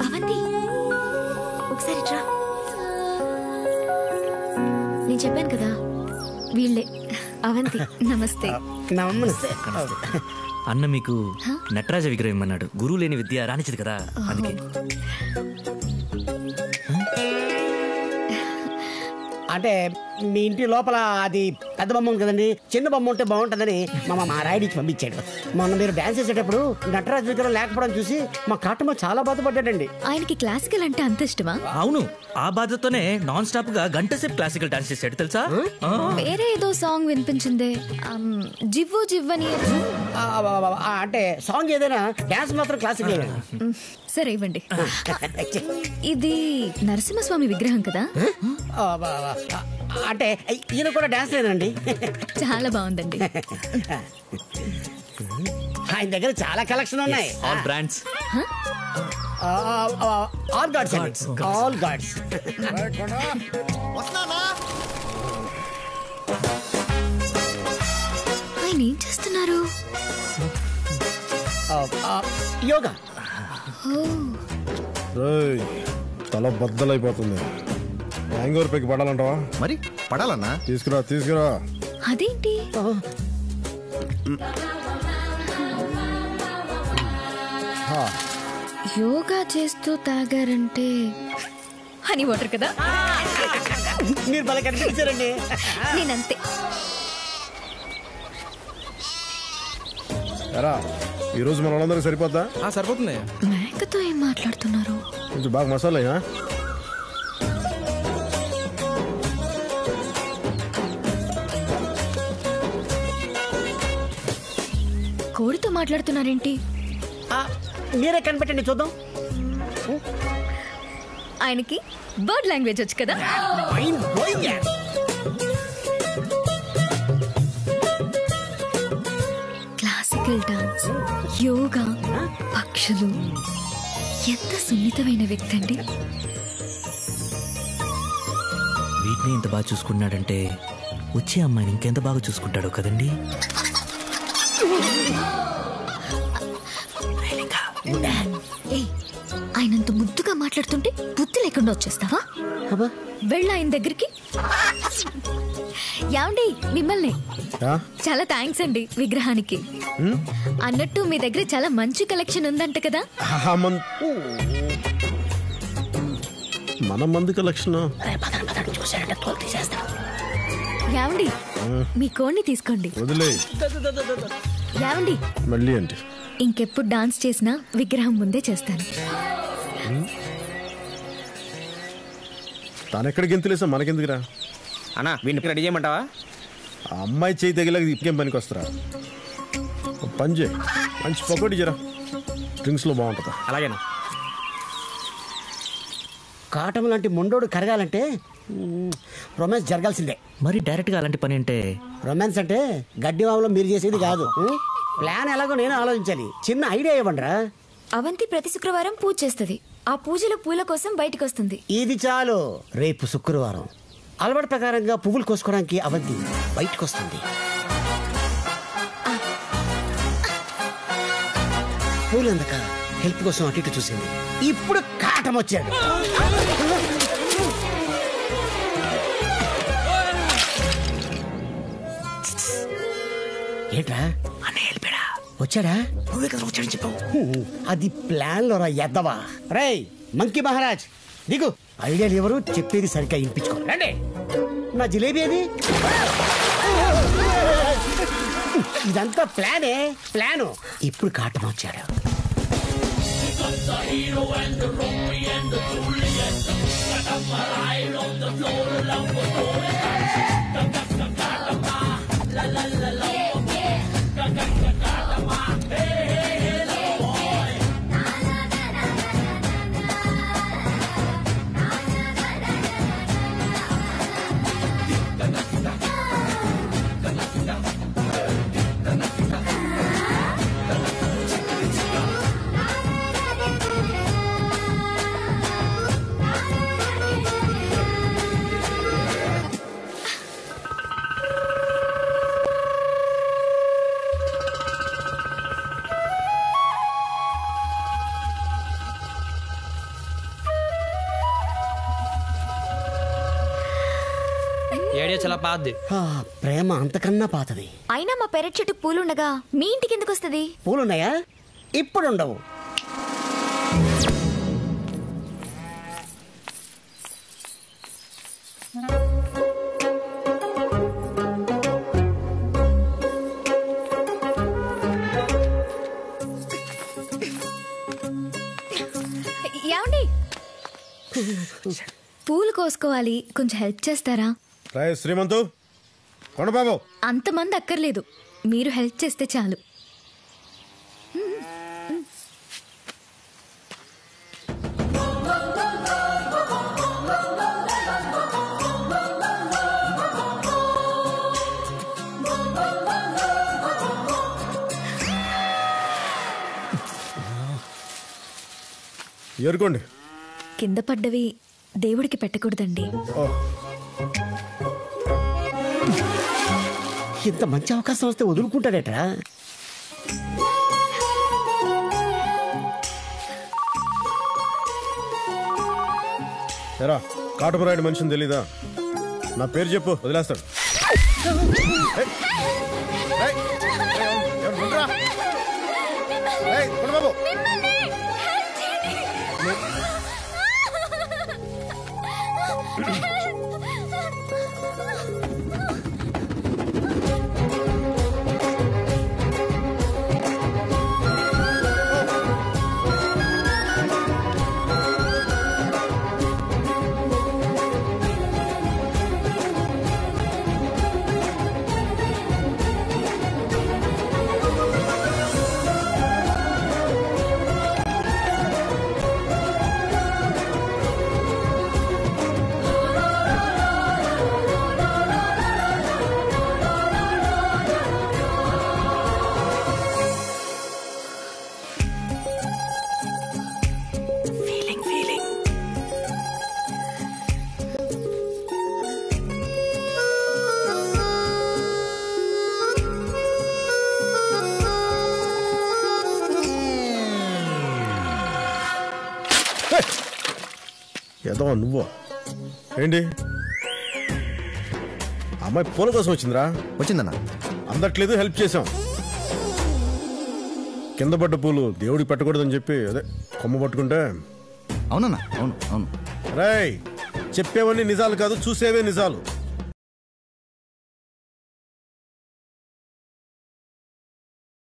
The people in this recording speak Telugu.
అవంతి ఒకసారి రా. నేను చెప్పాను కదా వీళ్ళే అవంతి. నమస్తే. నమస్తే. అన్న మీకు నటరాజ విగ్రహం అన్నాడు. గురువు లేని విద్య రానిచ్చదు కదా, అందుకే. అంటే మీ ఇంటి లోపల అది పెద్ద బొమ్మ ఉంది కదండి, చిన్న బొమ్మ ఉంటే బాగుంటుందని మా రాయుడికి పంపించాడు. మొన్న మీరు డాన్స్ చేసేటప్పుడు నటరాజు విగ్రహం లేకపోవడం చూసి మా కాటమ్మ చాలా బాధపడ్డాడండి. ఆయనకి క్లాసికల్ అంటే అంత ఇష్టమా? అవును, ఆ బాధతోనే నాన్ స్టాప్ గా గంట సేపు క్లాసికల్ డాన్స్ చేశాడు తెలుసా. వేరే ఏదో సాంగ్ వినిపించిందే, జివ్వు జివ్వని. అంటే సాంగ్ ఏదైనా, డాన్స్ మాత్రం క్లాసికల్. సరే ఇవ్వండి. ఇది నరసింహస్వామి విగ్రహం కదా? అంటే ఈయన కూడా డాన్స్ లేదండి. చాలా బాగుందండి. ఆయన దగ్గర చాలా కలెక్షన్ ఉన్నాయి. All brands, all gods, all gods. ఆయన ఏం చేస్తున్నారు? యోగా. తల బద్దలైపోతుంది. హ్యాంగోవర్ పైకి పడాలంటావా? మరి పడాలన్నా? తీసుకురా. అదేంటి? యోగా చేస్తూ తాగారంటే హనీ వాటర్ కదా? మీరు బాగా కనిపించారండి. నేనంతే. ఈరోజు మన వాళ్ళందరికీ సరిపోద్దా? సరిపోతుంది. మేకతో ఏం మాట్లాడుతున్నారు? కొంచెం బాగా మసాలా అయినా. కోడితో మాట్లాడుతున్నారేంటి? మీరే కనిపెట్టండి చూద్దాం. ఆయనకి బర్డ్ లాంగ్వేజ్ వచ్చు కదా? క్లాసికల్ డాన్స్, యోగా, పక్షులు. ఎంత సున్నితమైన వ్యక్తి అండి. వీటిని ఇంత బాగా చూసుకున్నాడంటే వచ్చే అమ్మాయిని ఇంకెంత బాగా చూసుకుంటాడు కదండి. ఆయనంత ముద్దుగా మాట్లాడుతుంటే బుద్ధి లేకుండా వచ్చేస్తావా? వెళ్ళ ఆయన దగ్గరికి. యాండి మిమ్మల్ని. చాలా థ్యాంక్స్ అండి విగ్రహానికి. అన్నట్టు మీ దగ్గర చాలా మంచి కలెక్షన్ ఉందంట కదా? మన మంది కలెక్షన్. యాండి మీ కోడిని తీసుకోండి. యాండి మళ్ళీ అంటే ఇంకెప్పుడు డాన్స్ చేసినా విగ్రహం ముందే చేస్తాను. తాను ఎక్కడికి గెంతులేసా మనకెందుకురా అన్నా? వీడిని రెడీ చేయమంటావా? ఆ అమ్మాయి చేయి తగిలాక ఇప్పకేం పనికి వస్తారా? పని చేయి, మంచి పకోడీ జరా, డ్రింక్స్ లో బాగుంటుందా? అలాగేనా? కాటం లాంటి మొండోడు కరగాలంటే రొమాన్స్ జరగాల్సిందే. మరి డైరెక్ట్ గా అలాంటి పని అంటే? రొమాన్స్ అంటే గడ్డి వాములో మీరు చేసేది కాదు. ప్లాన్ ఎలాగో నేను ఆలోచించాలి. చిన్న ఐడియా ఇవ్వండిరా. అవంతి ప్రతి శుక్రవారం పూజ చేస్తుంది. ఆ పూజలో పూల కోసం బయటకు వస్తుంది. ఇది చాలు. రేపు శుక్రవారం అలవాటు ప్రకారంగా పువ్వులు కోసుకోవడానికి అవంతి బయటకు వస్తుంది. పూలు అందక హెల్ప్ కోసం అటు ఇటు చూసింది. ఇప్పుడు కాటం వచ్చాడు. ఏంట్రా వచ్చాడా? అది ప్లాన్ లో రా ఎద్దవా. రేయ్ మంకీ మహారాజ్ దిగు. ఐడియాలు ఎవరు చెప్పేది సరిగ్గా వినిపించుకో. రండి. నా జిలేబీ అది. ఇదంతా ప్లానే, ప్లాను. ఇప్పుడు కాటం వచ్చాడు. చాలా పాతది. ప్రేమ అంతకన్నా పాతది. అయినా మా పెరట్ చెట్టుకు పూలుండగా మీ ఇంటికి ఎందుకు వస్తుంది? పూలున్నాయా? ఇప్పుడు ఉండవు. ఏమండి, పూలు కోసుకోవాలి, కొంచెం హెల్ప్ చేస్తారా? శ్రీమంతు కొండబాబు, అంతమంది అక్కర్లేదు, మీరు హెల్ప్ చేస్తే చాలు. ఏరుకోండి. కింద పడ్డవి దేవుడికి పెట్టకూడదండి. ఇంత మంచి అవకాశం వస్తే వదులుకుంటాడేట్రా? ఎరా కాటమరాయుడు మనిషిని తెలీదా? నా పేరు చెప్పు, వదిలేస్తాడు. కొండబాబు, ఏదో నువ్వు ఏంటి? అమ్మాయి పూల కోసం వచ్చిందిరా. వచ్చిందన్నా. అందట్లేదు, హెల్ప్ చేసాం. కింద పడ్డ పూలు దేవుడికి పెట్టకూడదని చెప్పి అదే కొమ్మ పట్టుకుంటే. అవునన్నా, అవును అవును. రేయ్, చెప్పేవన్నీ నిజాలు కాదు, చూసేవే నిజాలు.